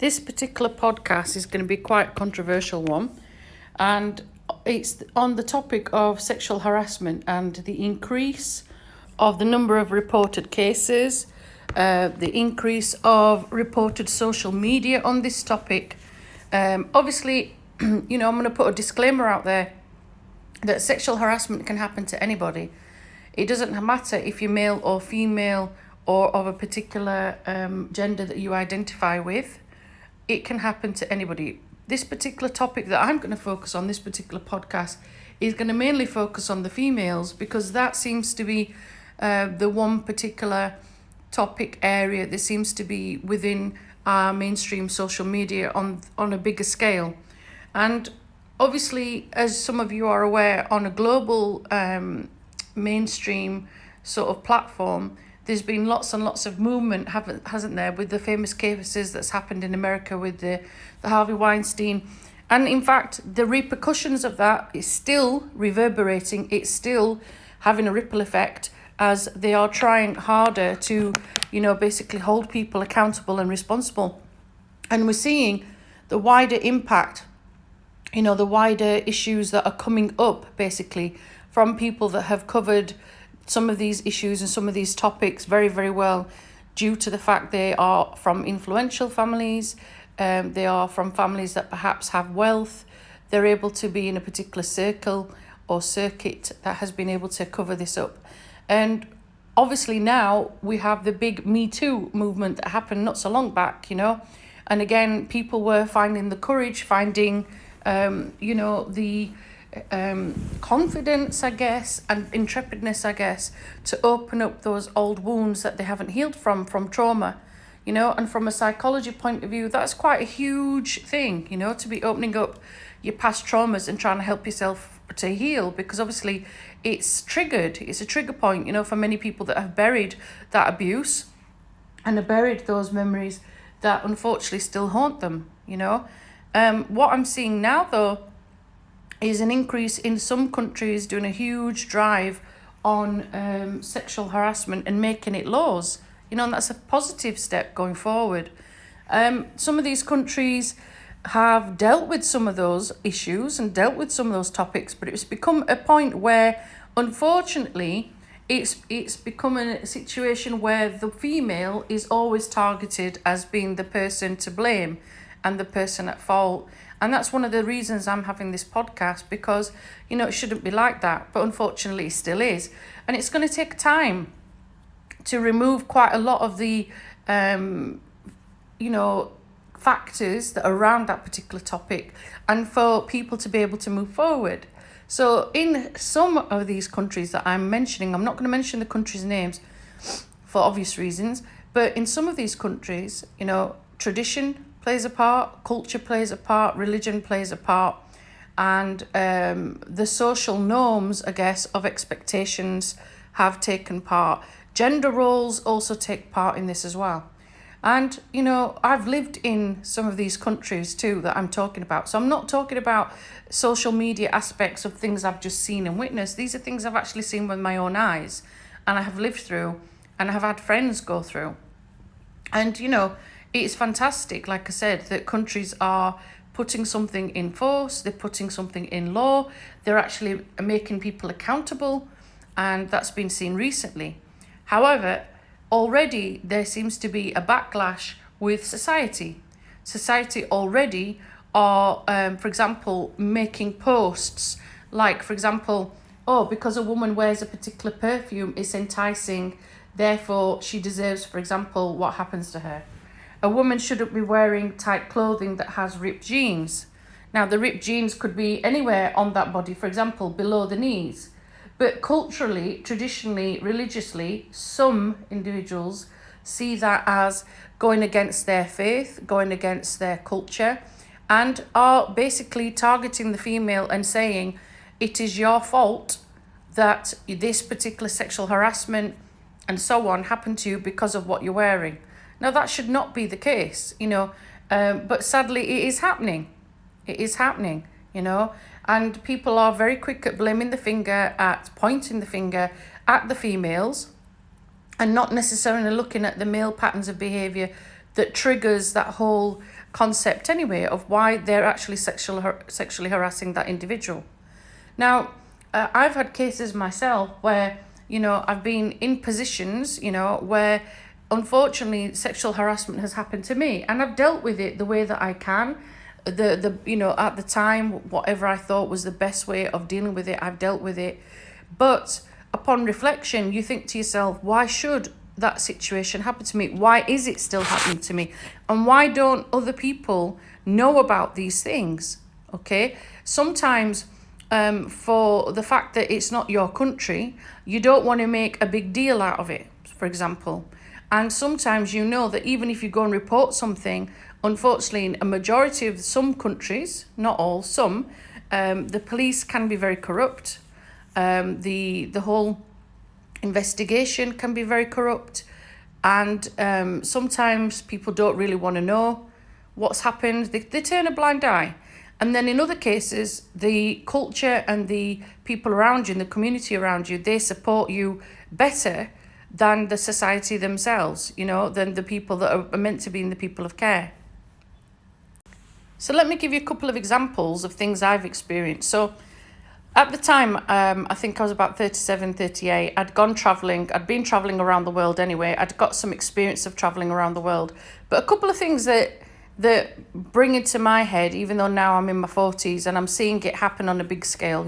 This particular podcast is going to be quite a controversial one, and it's on the topic of sexual harassment and the increase of the number of reported cases, the increase of reported social media on this topic. Obviously, I'm going to put a disclaimer out there that sexual harassment can happen to anybody. It doesn't matter if you're male or female or of a particular gender that you identify with. It can happen to anybody. This particular topic that I'm going to focus on, this particular podcast, is going to mainly focus on the females, because that seems to be the one particular topic area that seems to be within our mainstream social media on a bigger scale. And obviously, as some of you are aware, on a global mainstream sort of platform, there's been lots and lots of movement, hasn't there, with the famous cases that's happened in America with the Harvey Weinstein. And in fact, the repercussions of that is still reverberating. It's still having a ripple effect as they are trying harder to, basically hold people accountable and responsible. And we're seeing the wider impact, the wider issues that are coming up, basically, from people that have covered some of these issues and some of these topics very, very well, due to the fact they are from influential families, they are from families that perhaps have wealth, they're able to be in a particular circle or circuit that has been able to cover this up. And obviously now we have the big Me Too movement that happened not so long back, and again, people were finding the courage, finding, the confidence, I guess, and intrepidness, I guess, to open up those old wounds that they haven't healed from trauma, and from a psychology point of view, that's quite a huge thing, to be opening up your past traumas and trying to help yourself to heal, because obviously it's a trigger point, for many people that have buried that abuse and have buried those memories that unfortunately still haunt them, What I'm seeing now, though, is an increase in some countries doing a huge drive on sexual harassment and making it laws, and that's a positive step going forward. Some of these countries have dealt with some of those issues and dealt with some of those topics, but it's become a point where, unfortunately, it's become a situation where the female is always targeted as being the person to blame and the person at fault. And that's one of the reasons I'm having this podcast, because, it shouldn't be like that, but unfortunately it still is. And it's going to take time to remove quite a lot of the, factors that are around that particular topic, and for people to be able to move forward. So in some of these countries that I'm mentioning, I'm not going to mention the countries' names for obvious reasons, but in some of these countries, tradition plays a part, culture plays a part, religion plays a part, and the social norms, I guess, of expectations have taken part. Gender roles also take part in this as well. And, I've lived in some of these countries too that I'm talking about. So I'm not talking about social media aspects of things I've just seen and witnessed. These are things I've actually seen with my own eyes, and I have lived through, and I have had friends go through. And, it's fantastic, like I said, that countries are putting something in force, they're putting something in law, they're actually making people accountable, and that's been seen recently. However, already there seems to be a backlash with society. Society already are, for example, making posts like, for example, because a woman wears a particular perfume, it's enticing, therefore she deserves, for example, what happens to her. A woman shouldn't be wearing tight clothing that has ripped jeans. Now, the ripped jeans could be anywhere on that body, for example, below the knees. But culturally, traditionally, religiously, some individuals see that as going against their faith, going against their culture, and are basically targeting the female and saying, it is your fault that this particular sexual harassment and so on happened to you because of what you're wearing. Now, that should not be the case, but sadly it is happening. It is happening, and people are very quick at pointing the finger at the females, and not necessarily looking at the male patterns of behaviour that triggers that whole concept anyway of why they're actually sexually harassing that individual. Now, I've had cases myself where, I've been in positions, where unfortunately sexual harassment has happened to me, and I've dealt with it the way that I can. At the time, whatever I thought was the best way of dealing with it, I've dealt with it. But upon reflection, you think to yourself, why should that situation happen to me? Why is it still happening to me? And why don't other people know about these things? Okay, sometimes for the fact that it's not your country, you don't want to make a big deal out of it, for example. And sometimes that even if you go and report something, unfortunately, in a majority of some countries, not all, some, the police can be very corrupt. The whole investigation can be very corrupt. And sometimes people don't really want to know what's happened. They turn a blind eye. And then in other cases, the culture and the people around you and the community around you, they support you better than the society themselves, than the people that are meant to be in the people of care. So let me give you a couple of examples of things I've experienced. So at the time, I think I was about 37, 38. I'd been traveling around the world anyway. I'd got some experience of traveling around the world. But a couple of things that bring into my head, even though now I'm in my 40s and I'm seeing it happen on a big scale,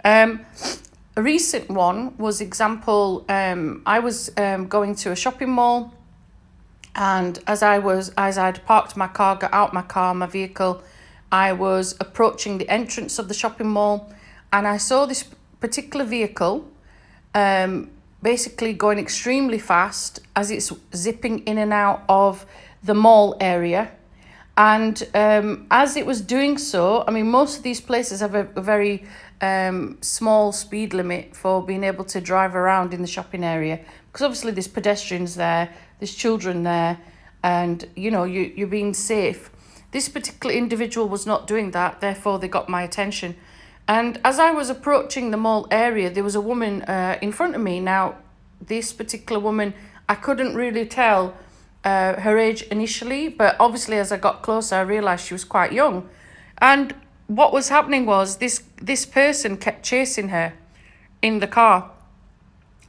A recent one was I was going to a shopping mall, and as I'd parked my car, got out my vehicle, I was approaching the entrance of the shopping mall, and I saw this particular vehicle basically going extremely fast as it's zipping in and out of the mall area. And as it was doing so, most of these places have a very small speed limit for being able to drive around in the shopping area, because obviously there's pedestrians there, there's children there, and you're being safe. This particular individual was not doing that, therefore they got my attention. And as I was approaching the mall area, there was a woman in front of me. Now, this particular woman, I couldn't really tell her age initially, but obviously as I got closer, I realised she was quite young. And what was happening was this person kept chasing her in the car,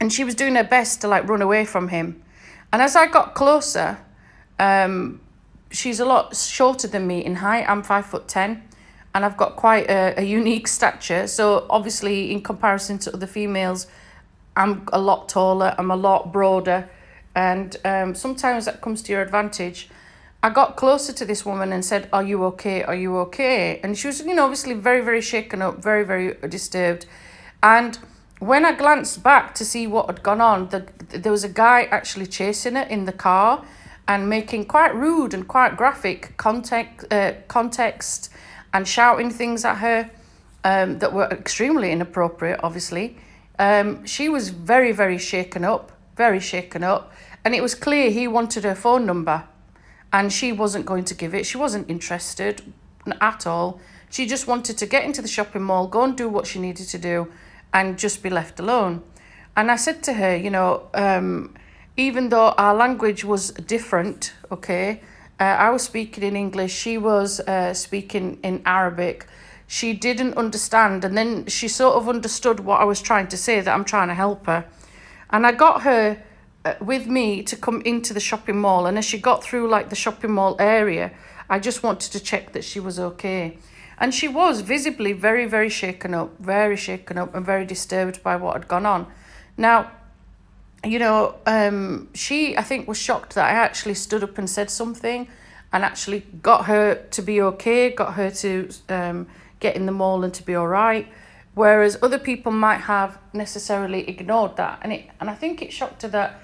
and she was doing her best to run away from him. And as I got closer, she's a lot shorter than me in height. I'm 5'10", and I've got quite a unique stature. So obviously in comparison to other females, I'm a lot taller, I'm a lot broader, and sometimes that comes to your advantage. I got closer to this woman and said, "Are you okay? Are you okay?" And she was, obviously very, very shaken up, very, very disturbed. And when I glanced back to see what had gone on, there was a guy actually chasing her in the car and making quite rude and quite graphic context and shouting things at her that were extremely inappropriate, obviously. She was very, very shaken up, and it was clear he wanted her phone number, and she wasn't going to give it. She wasn't interested at all. She just wanted to get into the shopping mall, go and do what she needed to do, and just be left alone. And I said to her, even though our language was different, I was speaking in English, she was speaking in Arabic. She didn't understand, and then she sort of understood what I was trying to say, that I'm trying to help her. And I got her with me to come into the shopping mall, and as she got through the shopping mall area, I just wanted to check that she was okay. And she was visibly very, very shaken up and very disturbed by what had gone on. Now, she, I think, was shocked that I actually stood up and said something and actually got her to be okay, got her to get in the mall and to be all right. Whereas other people might have necessarily ignored that. And I think it shocked her that,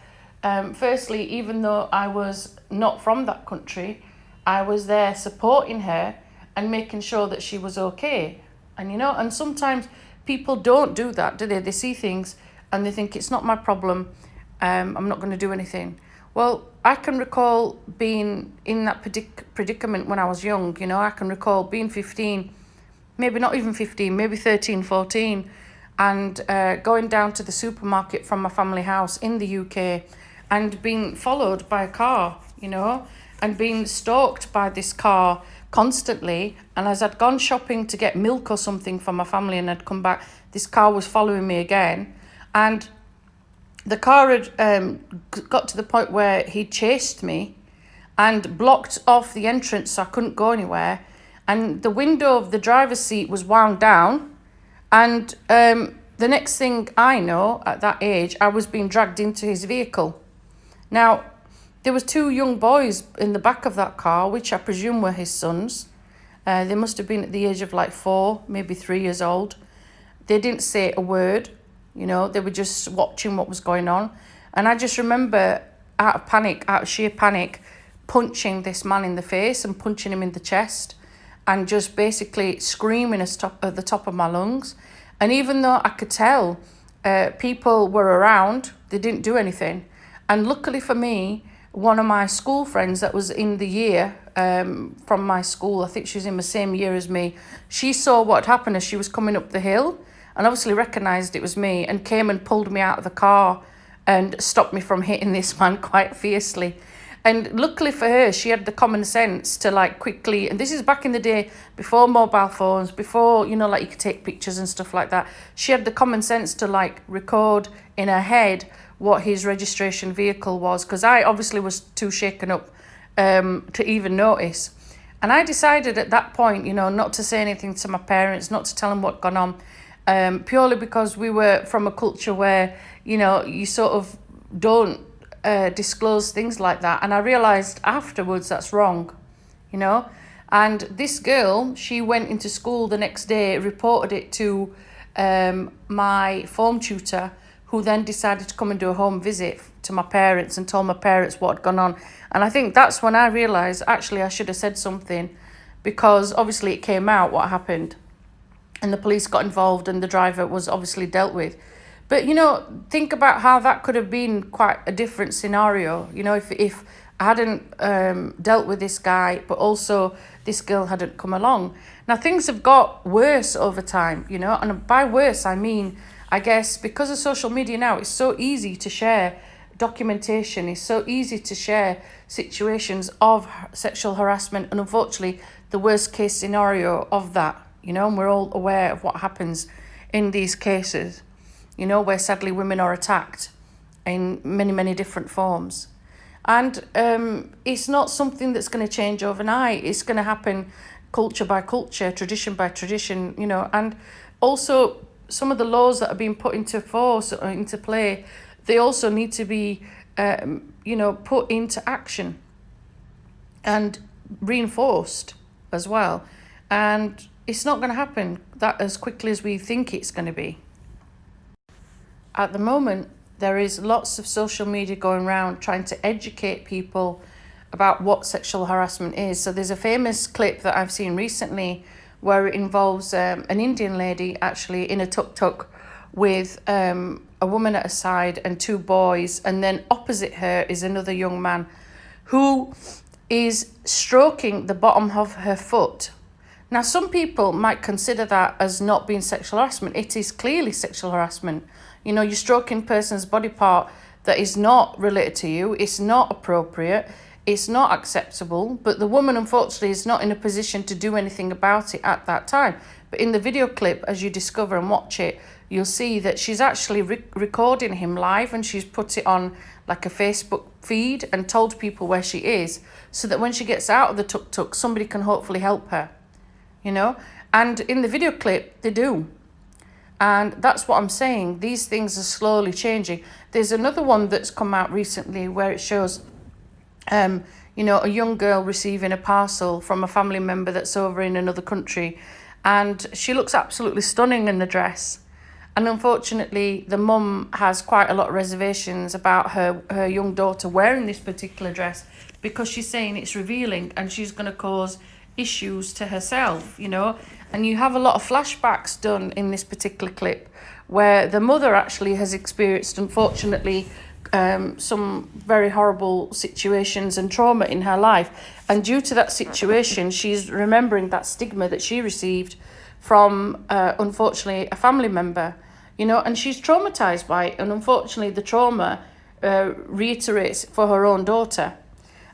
firstly, even though I was not from that country, I was there supporting her and making sure that she was okay. And sometimes people don't do that, do they? They see things and they think, it's not my problem, I'm not going to do anything. Well, I can recall being in that predicament when I was young. I can recall being 15, maybe not even 15, maybe 13, 14, and going down to the supermarket from my family house in the UK and being followed by a car, and being stalked by this car constantly. And as I'd gone shopping to get milk or something for my family and I'd come back, this car was following me again. And the car had got to the point where he chased me and blocked off the entrance so I couldn't go anywhere. And the window of the driver's seat was wound down. And the next thing I know, at that age, I was being dragged into his vehicle. Now, there was 2 young boys in the back of that car, which I presume were his sons. They must have been at the age of like 4, maybe 3 years old. They didn't say a word, they were just watching what was going on. And I just remember, out of sheer panic, punching this man in the face and punching him in the chest and just basically screaming at the top of my lungs. And even though I could tell people were around, they didn't do anything. And luckily for me, one of my school friends that was in the year from my school, I think she was in the same year as me, she saw what happened as she was coming up the hill and obviously recognised it was me and came and pulled me out of the car and stopped me from hitting this man quite fiercely. And luckily for her, she had the common sense to like quickly, and this is back in the day before mobile phones, before, like you could take pictures and stuff like that. She had the common sense to like record in her head what his registration vehicle was, because I obviously was too shaken up to even notice. And I decided at that point, not to say anything to my parents, not to tell them what gone on, purely because we were from a culture where, you sort of don't disclose things like that. And I realised afterwards that's wrong, And this girl, she went into school the next day, reported it to my form tutor, who then decided to come and do a home visit to my parents and told my parents what had gone on. And I think that's when I realised, actually, I should have said something, because obviously it came out what happened. And the police got involved and the driver was obviously dealt with. But, think about how that could have been quite a different scenario, if I hadn't dealt with this guy, but also this girl hadn't come along. Now, things have got worse over time, and by worse, I mean, I guess because of social media now, it's so easy to share documentation, it's so easy to share situations of sexual harassment, and unfortunately, the worst case scenario of that, and we're all aware of what happens in these cases, where sadly women are attacked in many, many different forms. And it's not something that's going to change overnight. It's going to happen culture by culture, tradition by tradition, and also some of the laws that are being put into force or into play, they also need to be, put into action and reinforced as well. And it's not going to happen that as quickly as we think it's going to be. At the moment, there is lots of social media going around trying to educate people about what sexual harassment is. So there's a famous clip that I've seen recently where it involves an Indian lady actually in a tuk-tuk with a woman at her side and 2 boys, and then opposite her is another young man who is stroking the bottom of her foot. Now, some people might consider that as not being sexual harassment. It is clearly sexual harassment. You're stroking a person's body part that is not related to you. It's not appropriate. It's not acceptable. But the woman, unfortunately, is not in a position to do anything about it at that time. But in the video clip, as you discover and watch it, you'll see that she's actually recording him live, and she's put it on like a Facebook feed and told people where she is, so that when she gets out of the tuk-tuk, somebody can hopefully help her, And in the video clip, they do. And that's what I'm saying. These things are slowly changing. There's another one that's come out recently where it shows, a young girl receiving a parcel from a family member that's over in another country. And she looks absolutely stunning in the dress. And unfortunately, the mum has quite a lot of reservations about her young daughter wearing this particular dress, because she's saying it's revealing and she's going to cause issues to herself, And you have a lot of flashbacks done in this particular clip where the mother actually has experienced, unfortunately, some very horrible situations and trauma in her life. And due to that situation, she's remembering that stigma that she received from, unfortunately, a family member, and she's traumatized by it. And unfortunately, the trauma reiterates for her own daughter.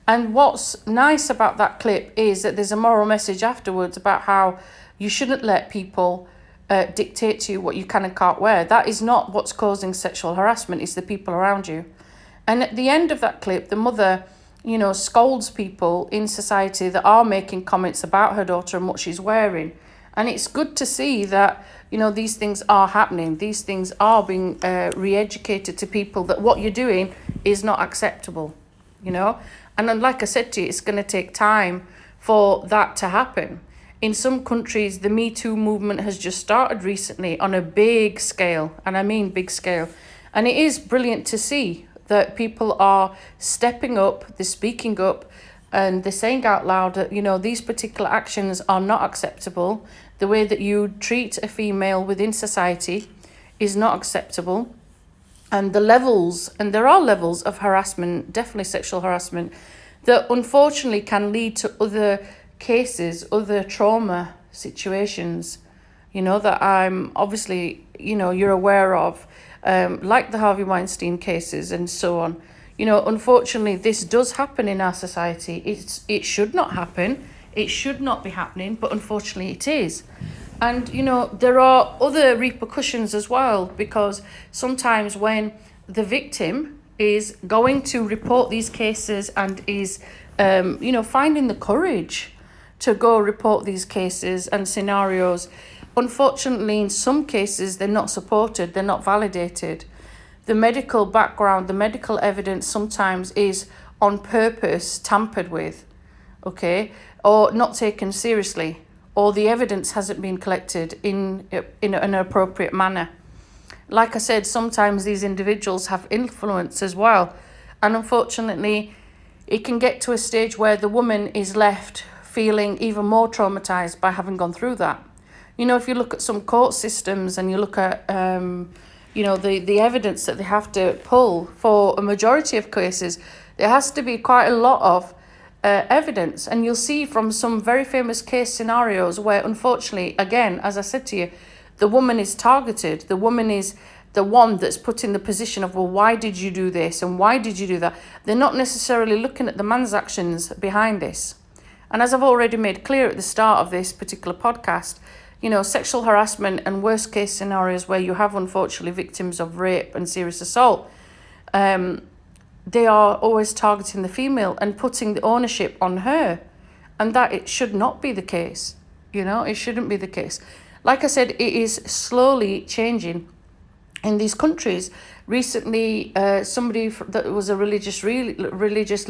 And what's nice about that clip is that there's a moral message afterwards about how you shouldn't let people dictate to you what you can and can't wear. That is not what's causing sexual harassment, it's the people around you. And at the end of that clip, the mother, scolds people in society that are making comments about her daughter and what she's wearing. And it's good to see that, these things are happening. These things are being re-educated to people that what you're doing is not acceptable, And then, like I said to you, it's going to take time for that to happen. In some countries, the Me Too movement has just started recently on a big scale, and I mean big scale. And it is brilliant to see that people are stepping up, they're speaking up, and they're saying out loud that, these particular actions are not acceptable. The way that you treat a female within society is not acceptable. And there are levels of harassment, definitely sexual harassment, that unfortunately can lead to other cases, other trauma situations, that I'm obviously, you're aware of, like the Harvey Weinstein cases and so on. Unfortunately, this does happen in our society. It should not happen. It should not be happening, but unfortunately it is. And, there are other repercussions as well, because sometimes when the victim is going to report these cases and is, finding the courage to go report these cases and scenarios, unfortunately, in some cases, they're not supported, they're not validated. The medical background, the medical evidence sometimes is on purpose tampered with, okay, or not taken seriously, or the evidence hasn't been collected in an appropriate manner. Like I said, sometimes these individuals have influence as well. And unfortunately, it can get to a stage where the woman is left feeling even more traumatized by having gone through that. If you look at some court systems and you look at, the evidence that they have to pull for a majority of cases, there has to be quite a lot of evidence. And you'll see from some very famous case scenarios where, unfortunately, again, as I said to you, the woman is targeted. The woman is the one that's put in the position of, well, why did you do this? And why did you do that? They're not necessarily looking at the man's actions behind this. And as I've already made clear at the start of this particular podcast, sexual harassment and worst case scenarios where you have, unfortunately, victims of rape and serious assault, they are always targeting the female and putting the ownership on her. And that it should not be the case. It shouldn't be the case. Like I said, it is slowly changing in these countries. Recently, somebody that was a religious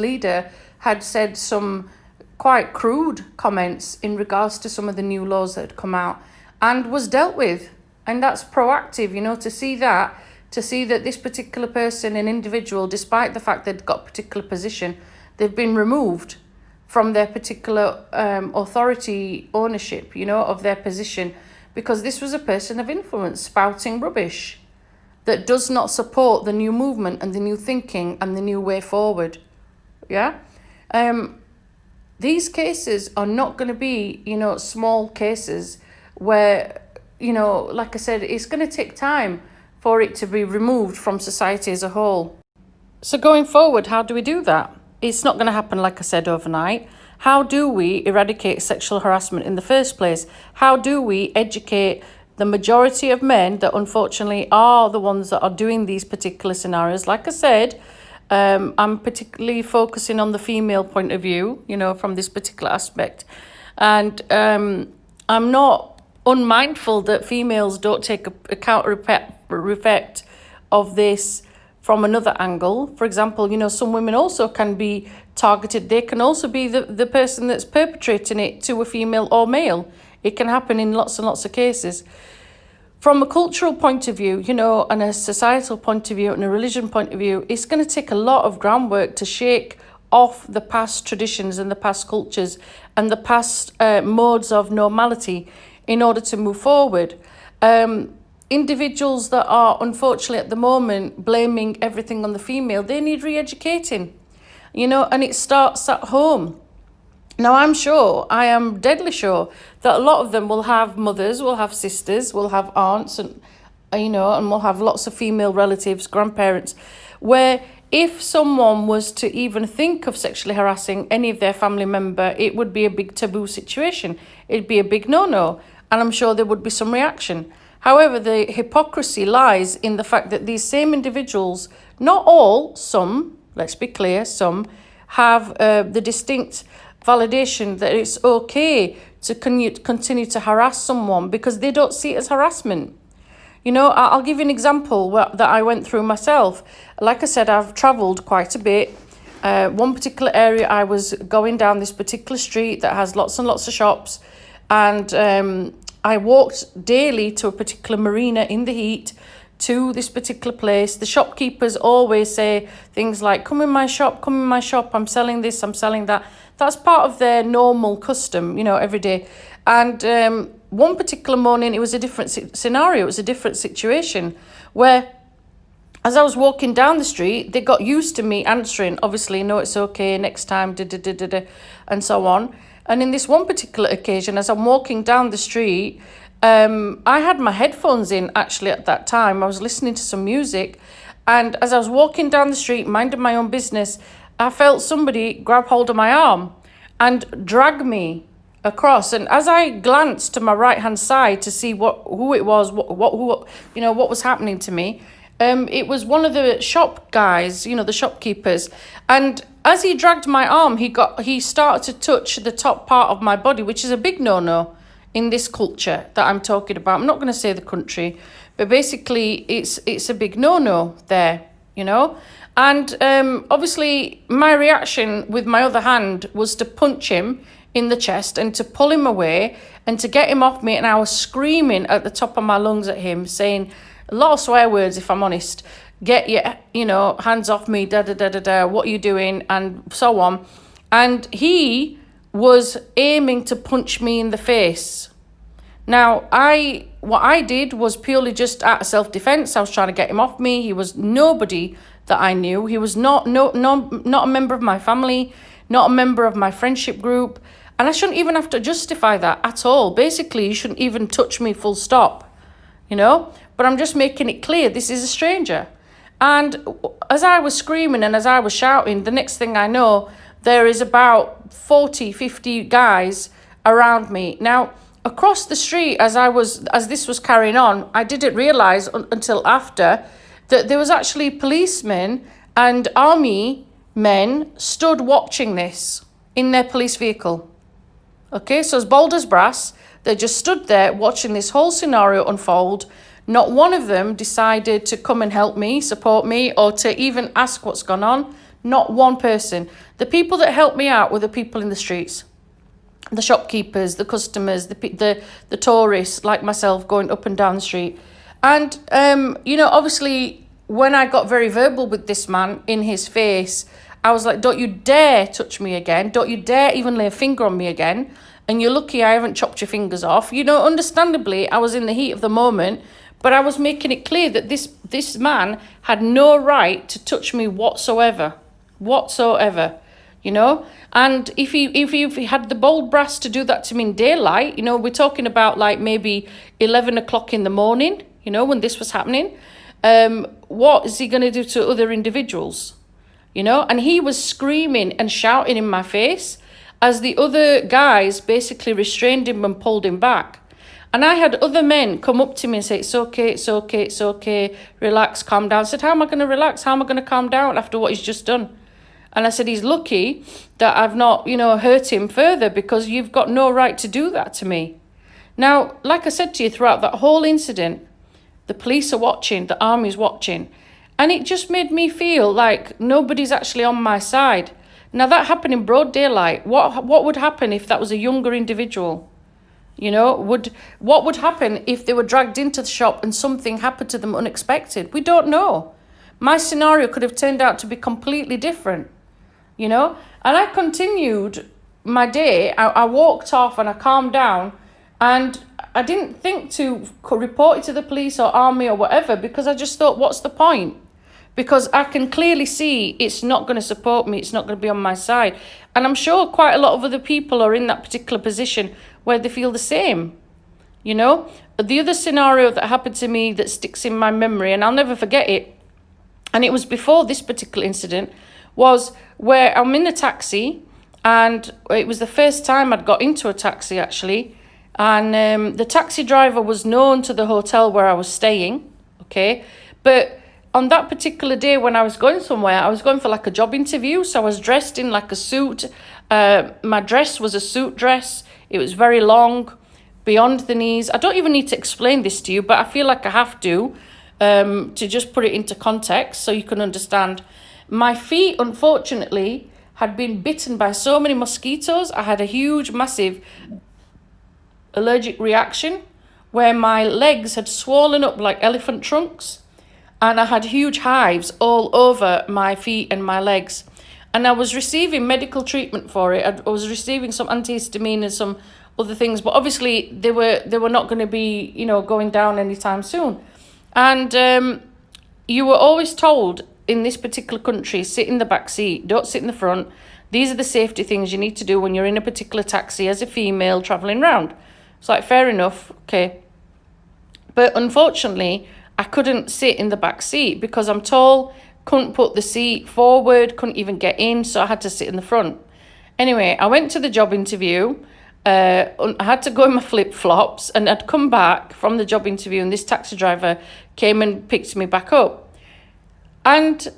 leader had said some quite crude comments in regards to some of the new laws that had come out and was dealt with. And that's proactive, to see that this particular person, an individual, despite the fact they'd got a particular position, they've been removed from their particular authority ownership, of their position, because this was a person of influence spouting rubbish that does not support the new movement and the new thinking and the new way forward. Yeah? These cases are not going to be, small cases where, like I said, it's going to take time for it to be removed from society as a whole. So going forward, how do we do that? It's not going to happen, like I said, overnight. How do we eradicate sexual harassment in the first place? How do we educate the majority of men that unfortunately are the ones that are doing these particular scenarios? Like I said, I'm particularly focusing on the female point of view, from this particular aspect. And I'm not unmindful that females don't take a counter effect of this from another angle. For example, some women also can be targeted. They can also be the person that's perpetrating it to a female or male. It can happen in lots and lots of cases. From a cultural point of view, and a societal point of view and a religion point of view, it's going to take a lot of groundwork to shake off the past traditions and the past cultures and the past modes of normality in order to move forward. Individuals that are, unfortunately, at the moment, blaming everything on the female, they need re-educating, and it starts at home. Now, I am deadly sure that a lot of them will have mothers, will have sisters, will have aunts, and will have lots of female relatives, grandparents, where if someone was to even think of sexually harassing any of their family member, it would be a big taboo situation. It'd be a big no-no, and I'm sure there would be some reaction. However, the hypocrisy lies in the fact that these same individuals, not all, some, let's be clear, some, have the distinct validation that it's okay to continue to harass someone because they don't see it as harassment. You know, I'll give you an example that I went through myself. Like I said, I've travelled quite a bit. One particular area, I was going down this particular street that has lots and lots of shops, and I walked daily to a particular marina in the heat to this particular place. The shopkeepers always say things like, come in my shop, I'm selling this, I'm selling that. That's part of their normal custom, you know, every day. And one particular morning, it was a different scenario. It was a different situation where, as I was walking down the street, they got used to me answering, obviously, no, it's okay, next time, and so on. And in this one particular occasion, as I'm walking down the street, I had my headphones in, actually, at that time. I was listening to some music. And as I was walking down the street, minding my own business, I felt somebody grab hold of my arm and drag me across. And as I glanced to my right hand side to see who it was, who what was happening to me, it was one of the shop guys, you know, the shopkeepers. And as he dragged my arm, he started to touch the top part of my body, which is a big no-no in this culture that I'm talking about. I'm not going to say the country, but basically it's a big no-no there, you know. And obviously my reaction with my other hand was to punch him in the chest and to pull him away and to get him off me. And I was screaming at the top of my lungs at him, saying a lot of swear words, if I'm honest. Get your, hands off me, what are you doing? And so on. And he was aiming to punch me in the face. Now, what I did was purely just out of self-defense. I was trying to get him off me. He was nobody that I knew. He was not a member of my family, not a member of my friendship group. And I shouldn't even have to justify that at all. Basically, you shouldn't even touch me, full stop, you know. But I'm just making it clear this is a stranger. And as I was screaming and as I was shouting, the next thing I know, there is about 40, 50 guys around me. Now, across the street, as this was carrying on, I didn't realise until after that there was actually policemen and army men stood watching this in their police vehicle. Okay, so as bold as brass, they just stood there watching this whole scenario unfold. Not one of them decided to come and help me, support me, or to even ask what's gone on. Not one person. The people that helped me out were the people in the streets. The shopkeepers, the customers, the tourists like myself going up and down the street. And, obviously, when I got very verbal with this man in his face, I was like, don't you dare touch me again. Don't you dare even lay a finger on me again. And you're lucky I haven't chopped your fingers off. Understandably, I was in the heat of the moment, but I was making it clear that this man had no right to touch me whatsoever. And if he had the bold brass to do that to me in daylight, we're talking about like maybe 11 o'clock in the morning, when this was happening, what is he going to do to other individuals? And he was screaming and shouting in my face as the other guys basically restrained him and pulled him back. And I had other men come up to me and say, it's okay, relax, calm down. I said, how am I going to relax? How am I going to calm down after what he's just done? And I said, he's lucky that I've not, hurt him further, because you've got no right to do that to me. Now, like I said to you, throughout that whole incident, the police are watching, the army's watching. And it just made me feel like nobody's actually on my side. Now, that happened in broad daylight. What would happen if that was a younger individual? What would happen if they were dragged into the shop and something happened to them unexpected? We don't know. My scenario could have turned out to be completely different, And I continued my day. I walked off and I calmed down, and I didn't think to report it to the police or army or whatever, because I just thought, what's the point? Because I can clearly see it's not going to support me. It's not going to be on my side. And I'm sure quite a lot of other people are in that particular position where they feel the same. The other scenario that happened to me that sticks in my memory, and I'll never forget it, and it was before this particular incident, was where I'm in a taxi, and it was the first time I'd got into a taxi actually, and the taxi driver was known to the hotel where I was staying, okay, but on that particular day when I was going somewhere, I was going for like a job interview, so I was dressed in like a suit. My dress was a suit dress. It was very long, beyond the knees. I don't even need to explain this to you, but I feel like I have to just put it into context so you can understand. My feet, unfortunately, had been bitten by so many mosquitoes. I had a huge, massive allergic reaction where my legs had swollen up like elephant trunks, and I had huge hives all over my feet and my legs. And I was receiving medical treatment for it. I was receiving some antihistamine and some other things, but obviously they were not going to be, going down anytime soon. And you were always told in this particular country, sit in the back seat, don't sit in the front. These are the safety things you need to do when you're in a particular taxi as a female travelling around. It's like, fair enough, okay. But unfortunately, I couldn't sit in the back seat because I'm tall, couldn't put the seat forward, couldn't even get in, so I had to sit in the front. Anyway, I went to the job interview. I had to go in my flip-flops, and I'd come back from the job interview, and this taxi driver came and picked me back up. And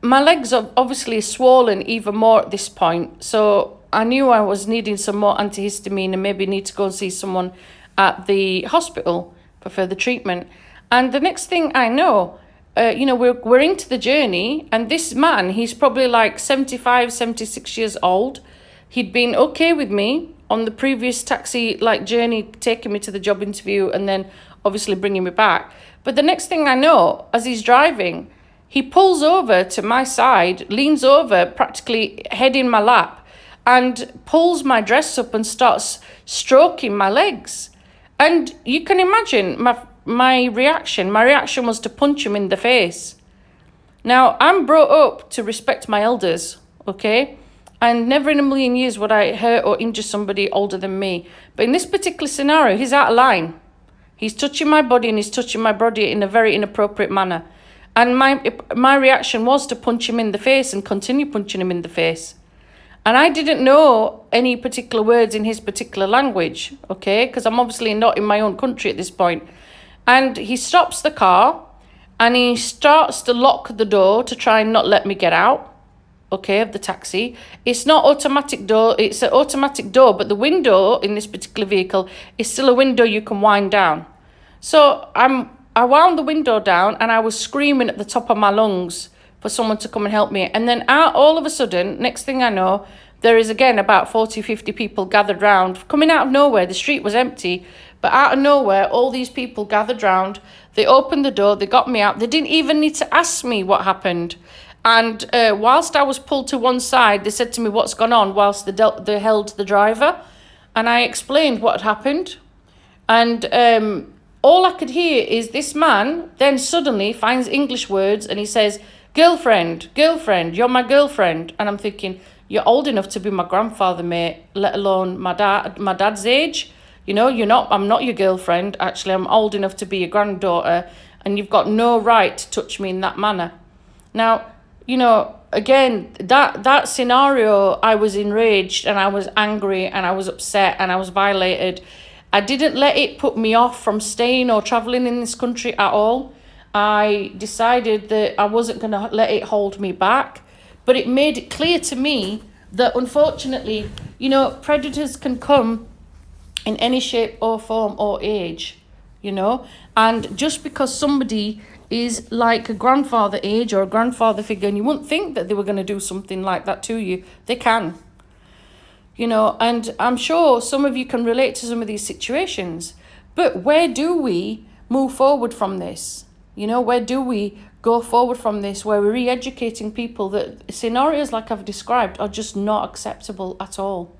my legs are obviously swollen even more at this point, so I knew I was needing some more antihistamine and maybe need to go and see someone at the hospital for further treatment. And the next thing I know, we're into the journey, and this man, he's probably like 75, 76 years old. He'd been okay with me on the previous taxi journey, taking me to the job interview and then obviously bringing me back. But the next thing I know, as he's driving, he pulls over to my side, leans over, practically head in my lap, and pulls my dress up and starts stroking my legs. And you can imagine my reaction. My reaction was to punch him in the face. Now, I'm brought up to respect my elders, okay? And never in a million years would I hurt or injure somebody older than me. But in this particular scenario, he's out of line. He's touching my body, and he's touching my body in a very inappropriate manner. And my reaction was to punch him in the face and continue punching him in the face. And I didn't know any particular words in his particular language, okay? Because I'm obviously not in my own country at this point. And he stops the car, and he starts to lock the door to try and not let me get out, okay, of the taxi. It's not automatic door, it's an automatic door, but the window in this particular vehicle is still a window you can wind down. So I wound the window down, and I was screaming at the top of my lungs for someone to come and help me. And then all of a sudden, next thing I know, there is again about 40, 50 people gathered round, coming out of nowhere. The street was empty, but out of nowhere, all these people gathered round. They opened the door, they got me out. They didn't even need to ask me what happened. And whilst I was pulled to one side, they said to me, what's gone on, whilst they held the driver. And I explained what had happened. And all I could hear is this man then suddenly finds English words, and he says, girlfriend, you're my girlfriend. And I'm thinking, you're old enough to be my grandfather, mate, let alone my dad's age. I'm not your girlfriend. Actually, I'm old enough to be your granddaughter, and you've got no right to touch me in that manner. Now, again, that scenario, I was enraged, and I was angry, and I was upset, and I was violated. I didn't let it put me off from staying or travelling in this country at all. I decided that I wasn't going to let it hold me back. But it made it clear to me that, unfortunately, predators can come in any shape or form or age, And just because somebody is like a grandfather age or a grandfather figure, and you wouldn't think that they were going to do something like that to you, they can. And I'm sure some of you can relate to some of these situations. But where do we move forward from this? Where do we go forward from this, where we're re-educating people that scenarios like I've described are just not acceptable at all,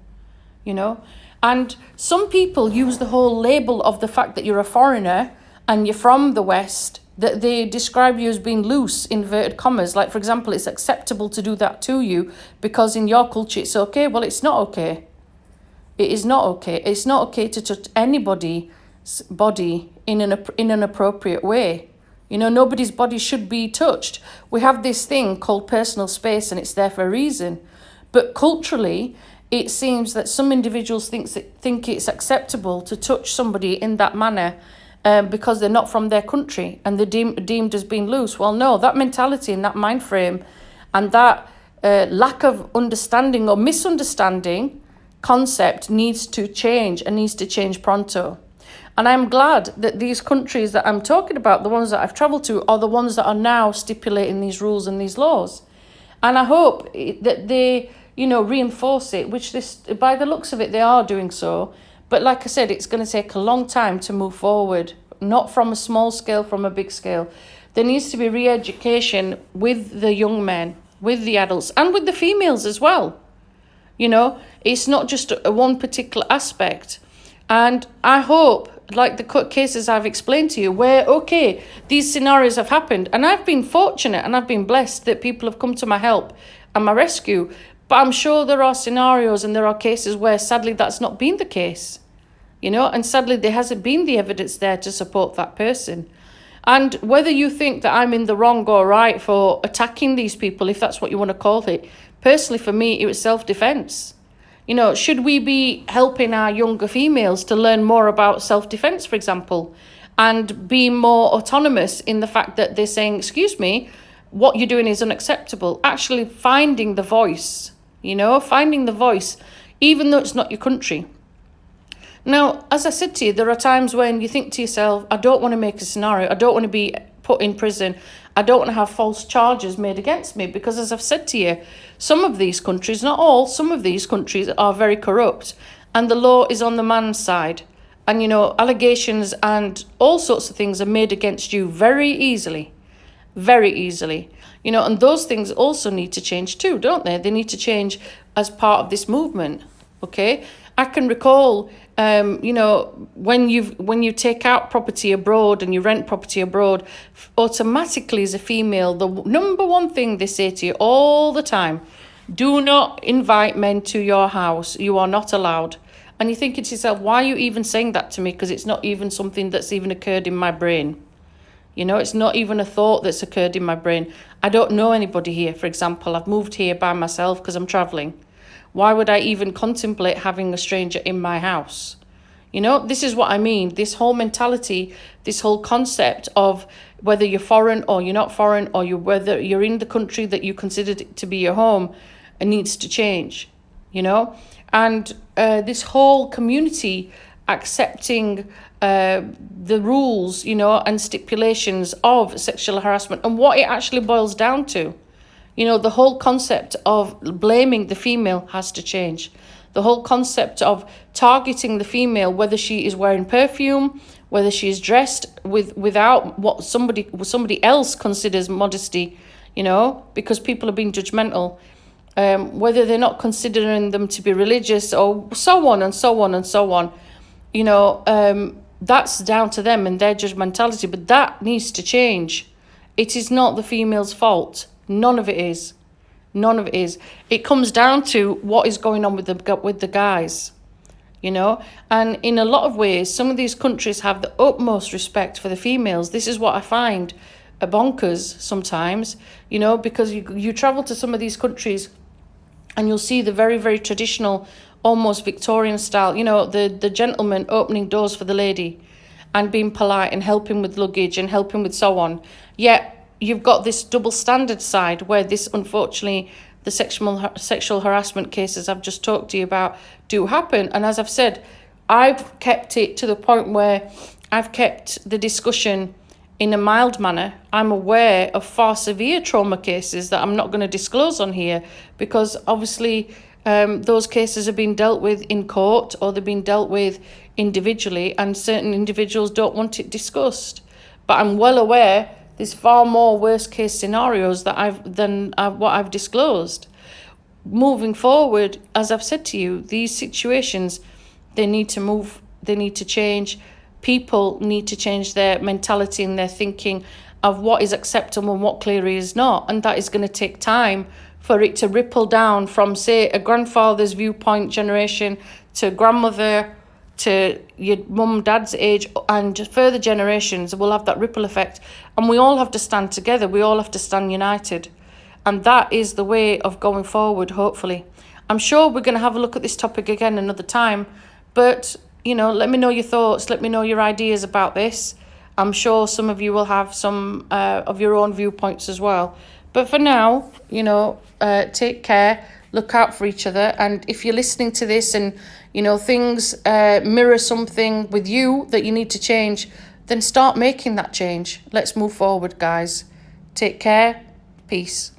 And some people use the whole label of the fact that you're a foreigner and you're from the West, that they describe you as being loose, inverted commas. Like, for example, it's acceptable to do that to you because in your culture it's okay. Well, it's not okay. It is not okay. It's not okay to touch anybody's body in an appropriate way. You know, nobody's body should be touched. We have this thing called personal space, and it's there for a reason. But culturally, it seems that some individuals think it's acceptable to touch somebody in that manner because they're not from their country and they're deemed as being loose. Well, no, that mentality and that mind frame and that lack of understanding or misunderstanding concept needs to change and needs to change pronto. And I'm glad that these countries that I'm talking about, the ones that I've travelled to, are the ones that are now stipulating these rules and these laws. And I hope that they, reinforce it, which by the looks of it, they are doing so. But like I said, it's going to take a long time to move forward, not from a small scale, from a big scale. There needs to be re-education with the young men, with the adults, and with the females as well. It's not just one particular aspect. And I hope, like the cases I've explained to you, where, okay, these scenarios have happened, and I've been fortunate and I've been blessed that people have come to my help and my rescue, but I'm sure there are scenarios and there are cases where sadly that's not been the case, and sadly there hasn't been the evidence there to support that person. And whether you think that I'm in the wrong or right for attacking these people, if that's what you want to call it, personally for me it was self-defense. Should we be helping our younger females to learn more about self-defense, for example, and be more autonomous in the fact that they're saying, excuse me, what you're doing is unacceptable. Actually finding the voice, even though it's not your country. Now, as I said to you, there are times when you think to yourself, I don't want to make a scenario. I don't want to be put in prison. I don't want to have false charges made against me because, as I've said to you, some of these countries, not all, some of these countries are very corrupt and the law is on the man's side. And, allegations and all sorts of things are made against you very easily. Very easily. And those things also need to change too, don't they? They need to change as part of this movement, okay? I can recall, when you take out property abroad and you rent property abroad, automatically as a female, the number one thing they say to you all the time, do not invite men to your house. You are not allowed. And you're thinking to yourself, why are you even saying that to me? Because it's not even something that's even occurred in my brain. It's not even a thought that's occurred in my brain. I don't know anybody here, for example. I've moved here by myself because I'm travelling. Why would I even contemplate having a stranger in my house? This is what I mean. This whole mentality, this whole concept of whether you're foreign or you're not foreign, or whether you're in the country that you considered to be your home, it needs to change, And this whole community accepting the rules, and stipulations of sexual harassment and what it actually boils down to. The whole concept of blaming the female has to change. The whole concept of targeting the female, whether she is wearing perfume, whether she is dressed without what somebody else considers modesty, because people are being judgmental, whether they're not considering them to be religious or so on and so on and so on, that's down to them and their judgmentality, but that needs to change. It is not the female's fault. None of it is. None of it is. It comes down to what is going on with the guys, And in a lot of ways, some of these countries have the utmost respect for the females. This is what I find bonkers sometimes, because you travel to some of these countries and you'll see the very, very traditional, almost Victorian style, the gentleman opening doors for the lady and being polite and helping with luggage and helping with so on. Yet you've got this double standard side where this, unfortunately, the sexual harassment cases I've just talked to you about do happen. And as I've said, I've kept it to the point where I've kept the discussion in a mild manner. I'm aware of far severe trauma cases that I'm not going to disclose on here because obviously those cases have been dealt with in court or they've been dealt with individually and certain individuals don't want it discussed. But I'm well aware there's far more worst case scenarios than what I've disclosed. Moving forward, as I've said to you, these situations, they need to move, they need to change. People need to change their mentality and their thinking of what is acceptable and what clearly is not. And that is going to take time for it to ripple down from, say, a grandfather's viewpoint generation to grandmother, to your mum, dad's age, and further generations will have that ripple effect. And we all have to stand together. We all have to stand united. And that is the way of going forward, hopefully. I'm sure we're going to have a look at this topic again another time. But, you know, let me know your thoughts. Let me know your ideas about this. I'm sure some of you will have some of your own viewpoints as well. But for now, you know, take care. Look out for each other. And if you're listening to this and, you know, things mirror something with you that you need to change, then start making that change. Let's move forward, guys. Take care. Peace.